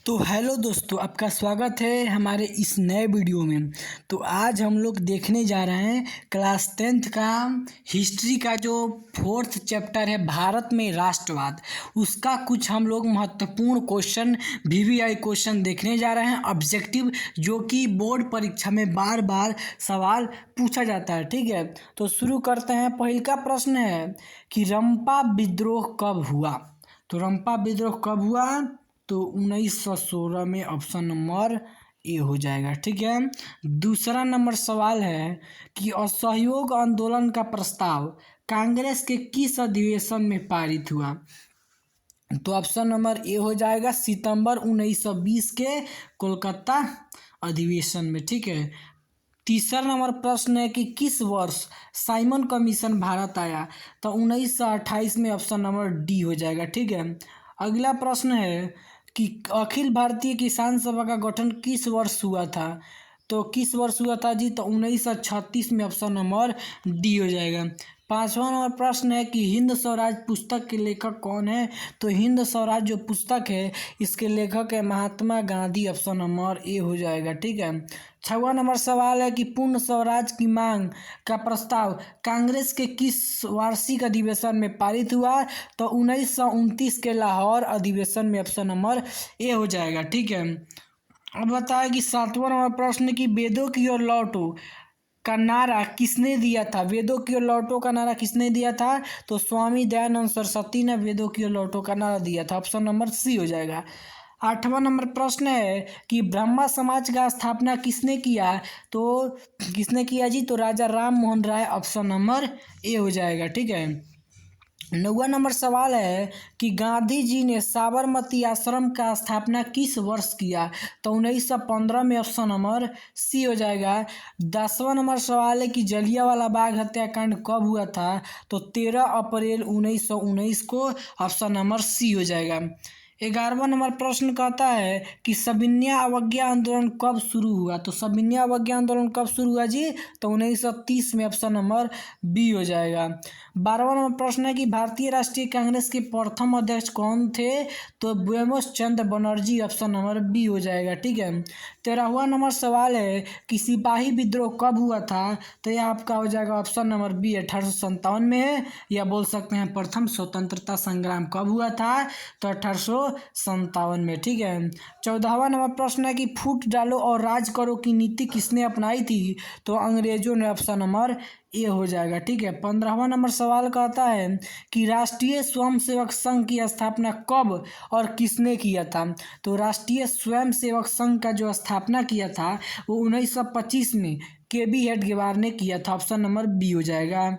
तो हेलो दोस्तों, आपका स्वागत है हमारे इस नए वीडियो में। तो आज हम लोग देखने जा रहे हैं क्लास 10th का हिस्ट्री का जो 4th चैप्टर है भारत में राष्ट्रवाद, उसका कुछ हम लोग महत्वपूर्ण क्वेश्चन वीवीआई क्वेश्चन देखने जा रहे हैं ऑब्जेक्टिव, जो कि बोर्ड परीक्षा में बार बार सवाल पूछा जाता है। ठीक है, तो शुरू करते हैं। पहला का प्रश्न है कि रंपा विद्रोह कब हुआ। तो रंपा विद्रोह कब हुआ, तो 1916 में, ऑप्शन नंबर ए हो जाएगा। ठीक है, दूसरा नंबर सवाल है कि असहयोग आंदोलन का प्रस्ताव कांग्रेस के किस अधिवेशन में पारित हुआ। तो ऑप्शन नंबर ए हो जाएगा सितंबर 1920 के कोलकाता अधिवेशन में। ठीक है, तीसरा नंबर प्रश्न है कि किस वर्ष साइमन कमीशन भारत आया। तो 1928 में, ऑप्शन नंबर डी हो जाएगा। ठीक है, अगला प्रश्न है कि अखिल भारतीय किसान सभा का गठन किस वर्ष हुआ था। तो किस वर्ष हुआ था जी, तो 1936 में, ऑप्शन नंबर डी हो जाएगा। पांचवा नंबर प्रश्न है कि हिंद स्वराज पुस्तक के लेखक कौन है। तो हिंद स्वराज जो पुस्तक है, इसके लेखक है Mahatma Gandhi, option number A हो जाएगा। ठीक है, छठवां नंबर सवाल है कि पूर्ण स्वराज की मांग का प्रस्ताव कांग्रेस के किस वार्षिक अधिवेशन में पारित हुआ। तो 1929 के लाहौर अधिवेशन में, ऑप्शन नंबर ए हो जाएगा। ठीक है, अब बताया कि सातवां नंबर प्रश्न की वेदों की ओर लौटो का नारा किसने दिया था। वेदों की ओर लौटो का नारा किसने दिया था। तो स्वामी दयानंद सरस्वती ने वेदों की ओर लौटो का नारा दिया था, ऑप्शन नंबर सी हो जाएगा। आठवां नंबर प्रश्न है कि ब्रह्मा समाज का स्थापना किसने किया। तो किसने किया जी, तो राजा Ram Mohan Roy, option number A हो जाएगा। ठीक है, नौवां नंबर सवाल है कि गांधी जी ने साबरमती आश्रम का स्थापना किस वर्ष किया। तो 1915 में, ऑप्शन नंबर सी हो जाएगा। 10वां नंबर सवाल है कि जलियांवाला बाग हत्याकांड कब हुआ था। तो 13 अप्रैल 1919 को, ऑप्शन नंबर सी हो जाएगा। 11वां नंबर प्रश्न कहता है कि सविनय अवज्ञा आंदोलन कब शुरू हुआ। तो सविनय अवज्ञा आंदोलन कब शुरू हुआ जी, तो 1930 में, ऑप्शन नंबर बी हो जाएगा। 12वां नंबर प्रश्न है कि भारतीय राष्ट्रीय कांग्रेस के प्रथम अध्यक्ष कौन थे। तो ब्योमकेश चंद्र बनर्जी, ऑप्शन नंबर बी हो जाएगा। ठीक है, 13वां नंबर सवाल है कि सिपाही विद्रोह कब हुआ था। तो यह आपका हो जाएगा ऑप्शन नंबर बी, 1857 में है, या बोल सकते हैं प्रथम स्वतंत्रता संग्राम कब हुआ था। तो 1857 में। ठीक है, 14वां नंबर प्रश्न है कि फूट डालो और राज करो की नीति किसने अपनाई थी। तो अंग्रेजों ने, ऑप्शन नंबर ए हो जाएगा। ठीक है, 15वां नंबर सवाल कहता है कि राष्ट्रीय स्वयंसेवक संघ की स्थापना कब और किसने किया था। तो राष्ट्रीय स्वयंसेवक संघ का जो स्थापना किया था वो 1925 में KB हेडगेवार ने किया था, ऑप्शन नंबर बी हो जाएगा।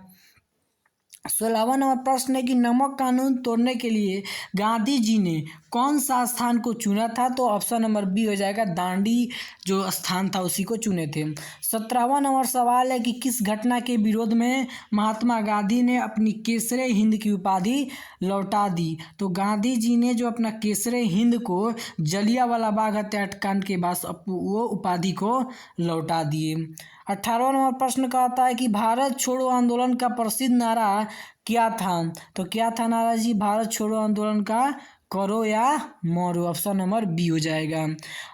16वां नंबर प्रश्न है कि नमक कानून तोड़ने के लिए गांधी जी ने कौन सा स्थान को चुना था। तो ऑप्शन नंबर बी हो जाएगा, दांडी जो स्थान था उसी को चुने थे। 17वां नंबर सवाल है कि किस घटना के विरोध में महात्मा गांधी ने अपनी केसरे हिंद की उपाधि लौटा दी। तो गांधी जी ने जो अपना केसरे हिंद को जलियांवाला बाग हत्याकांड के बाद वो उपाधि को लौटा दिए। 18वां नंबर प्रश्न कहता है कि भारत छोड़ो आंदोलन का प्रसिद्ध नारा क्या था। तो क्या था नारा जी, भारत छोड़ो आंदोलन का करो या मरो, ऑप्शन नंबर बी हो जाएगा।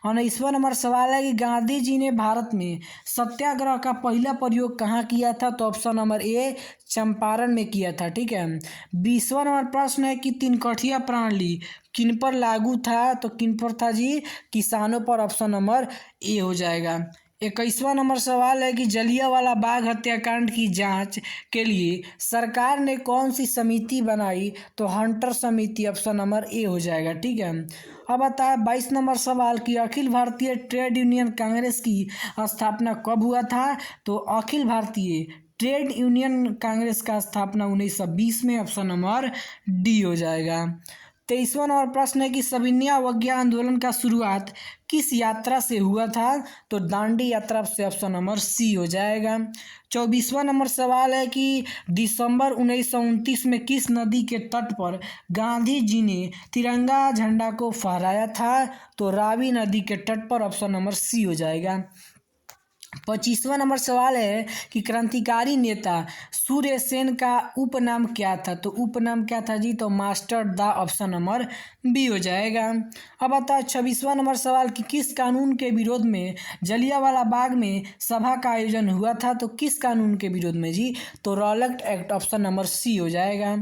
19वां नंबर सवाल है कि गांधी जी ने भारत में सत्याग्रह का पहला प्रयोग कहाँ किया था। तो ऑप्शन नंबर ए, चंपारण में किया था। ठीक है, 20वां नंबर प्रश्न है कि तीनकठिया प्रणाली किन पर लागू था। तो किन पर था जी, किसानों पर, ऑप्शन नंबर ए हो जाएगा। 21वां नंबर सवाल है कि जलियांवाला बाग हत्याकांड की जांच के लिए सरकार ने कौन सी समिति बनाई। तो हंटर समिति, ऑप्शन नंबर ए हो जाएगा। ठीक है, अब आता है 22 नंबर सवाल कि अखिल भारतीय ट्रेड यूनियन कांग्रेस की स्थापना कब हुआ था। तो अखिल भारतीय ट्रेड यूनियन कांग्रेस का स्थापना 1920 में, ऑप्शन नंबर डी हो जाएगा। 23वां नंबर प्रश्न है कि सविनय अवज्ञा आंदोलन का शुरुआत किस यात्रा से हुआ था। तो दांडी यात्रा से, ऑप्शन नंबर सी हो जाएगा। 24वां नंबर सवाल है कि दिसंबर 1929 में किस नदी के तट पर गांधी जी ने तिरंगा झंडा को फहराया था। तो रावी नदी के तट पर, ऑप्शन नंबर सी हो जाएगा। 25वां नंबर सवाल है कि क्रांतिकारी नेता सूर्य सेन का उपनाम क्या था। तो उपनाम क्या था जी, तो मास्टर दा, ऑप्शन नंबर बी हो जाएगा। अब आता है 26वां नंबर सवाल कि किस कानून के विरोध में जलियांवाला बाग में सभा का आयोजन हुआ था। तो किस कानून के विरोध में जी, तो Rowlatt act, option number C हो जाएगा।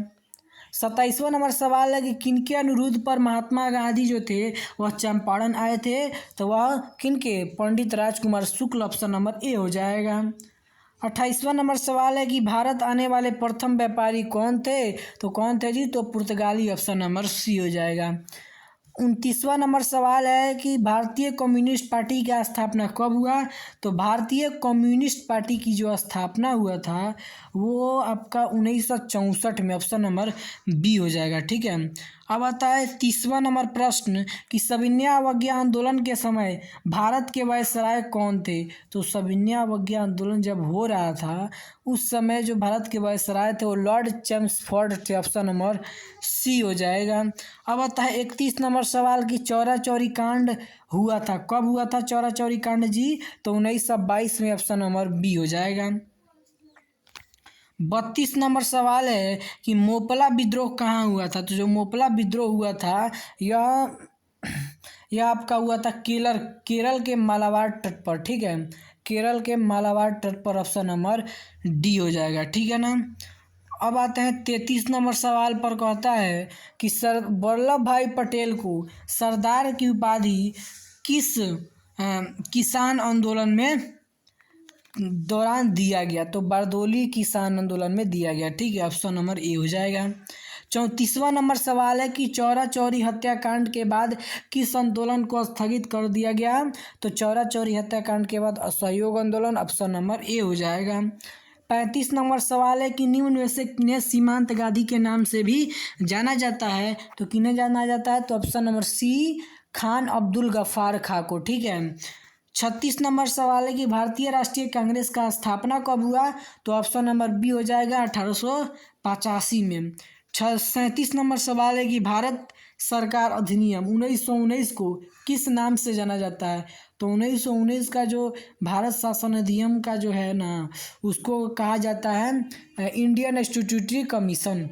27वां नंबर सवाल है कि किनके अनुरोध पर महात्मा गांधी जो थे वह चंपारण आए थे। तो वह किनके, पंडित राजकुमार शुक्ल, ऑप्शन नंबर ए हो जाएगा। 28वां नंबर सवाल है कि भारत आने वाले प्रथम व्यापारी कौन थे। तो कौन थे जी, तो पुर्तगाली, ऑप्शन नंबर सी हो जाएगा। 29वां नंबर सवाल है कि भारतीय कम्युनिस्ट पार्टी की स्थापना कब हुआ। तो भारतीय कम्युनिस्ट पार्टी की जो स्थापना हुआ था वो आपका 1964 में, ऑप्शन नंबर बी हो जाएगा। ठीक है। अब आता है 30वां नंबर प्रश्न कि सविनय अवज्ञा आंदोलन के समय भारत के वायसराय कौन थे। तो सविनय अवज्ञा आंदोलन जब हो रहा था उस समय जो भारत के वायसराय थे वो लॉर्ड चेम्सफोर्ड थे, ऑप्शन नंबर सी हो जाएगा। अब आता है 31 नंबर सवाल कि चौरा चौरी कांड हुआ था, कब हुआ था चौरा चौरी कांड जी, तो 1922 में, ऑप्शन नंबर बी हो जाएगा। 32 नंबर सवाल है कि मोपला विद्रोह कहाँ हुआ था। तो जो मोपला विद्रोह हुआ था यह यह आपका हुआ था केरल के मालाबार तट पर। ठीक है, केरल के मालाबार तट पर, ऑप्शन नंबर डी हो जाएगा। ठीक है ना। अब आते हैं 33 नंबर सवाल पर, कहता है कि सर वल्लभ भाई पटेल को सरदार की उपाधि किस किसान आंदोलन में दौरान दिया गया। तो बारदोली किसान आंदोलन में दिया गया। ठीक है, ऑप्शन नंबर ए हो जाएगा। 34वां नंबर सवाल है कि चौरा चौरी हत्याकांड के बाद किस आंदोलन को स्थगित कर दिया गया। तो चौरा चौरी हत्याकांड के बाद असहयोग आंदोलन, ऑप्शन नंबर ए हो जाएगा। 35 नंबर सवाल है कि निम्न में से किन्हें सीमांत गांधी के नाम से भी जाना जाता है। तो किन्हें जाना जाता है, तो option number C, Khan Abdul Ghaffar Khan को। ठीक है। 36 नंबर सवाल है कि भारतीय राष्ट्रीय कांग्रेस का स्थापना कब हुआ। तो ऑप्शन नंबर बी हो जाएगा 1885 में। 37 नंबर सवाल है कि भारत सरकार अधिनियम 1919 को किस नाम से जाना जाता है। तो 1919 का जो भारत शासन अधिनियम का जो है ना उसको कहा जाता है Indian statutory commission,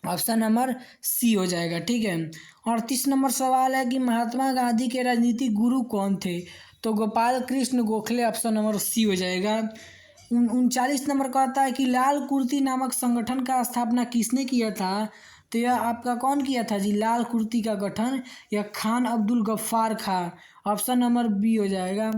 option number C हो जाएगा। ठीक है। 38 नंबर सवाल है कि महात्मा गांधी के राजनीतिक गुरु कौन थे। तो Gopal Krishna Gokhale, option number C हो जाएगा। 39 नंबर कहता है कि लाल कुर्ती नामक संगठन का स्थापना किसने किया था। तो यह आपका कौन किया था जी, लाल कुर्ती का गठन यह खान अब्दुल गफ्फार खां, ऑप्शन नंबर बी हो जाएगा।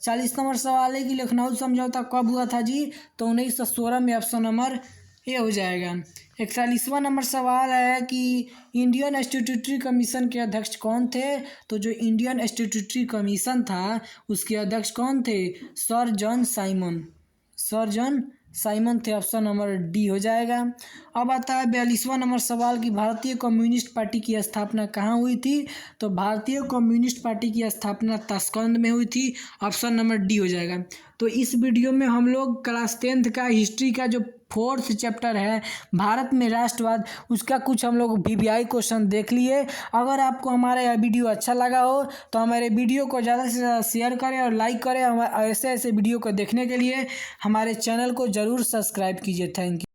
40 नंबर सवाल है कि लखनऊ समझौता कब हुआ था जी। तो 1916 में, ऑप्शन नंबर ए हो जाएगा। 41वां नंबर सवाल है कि इंडियन स्टैट्यूटरी कमीशन के अध्यक्ष कौन थे। तो जो इंडियन स्टैट्यूटरी कमीशन था उसके अध्यक्ष कौन थे, sir John Simon, sir John Simon थे, ऑप्शन नंबर डी हो जाएगा। अब आता है 42वां नंबर सवाल कि भारतीय कम्युनिस्ट पार्टी की स्थापना कहाँ हुई थी। तो भारतीय कम्युनिस्ट पार्टी की स्थापना ताशकंद में हुई थी, ऑप्शन नंबर डी हो जाएगा। तो इस वीडियो में हम लोग क्लास 10th का हिस्ट्री का जो 4th चैप्टर है भारत में राष्ट्रवाद उसका कुछ हम लोग VVI क्वेश्चन देख लिए। अगर आपको हमारा यह वीडियो अच्छा लगा हो तो हमारे वीडियो को ज़्यादा से ज़्यादा शेयर करें और लाइक करें। ऐसे ऐसे वीडियो को देखने के लिए हमारे चैनल को ज़रूर सब्सक्राइब कीजिए। Thank you.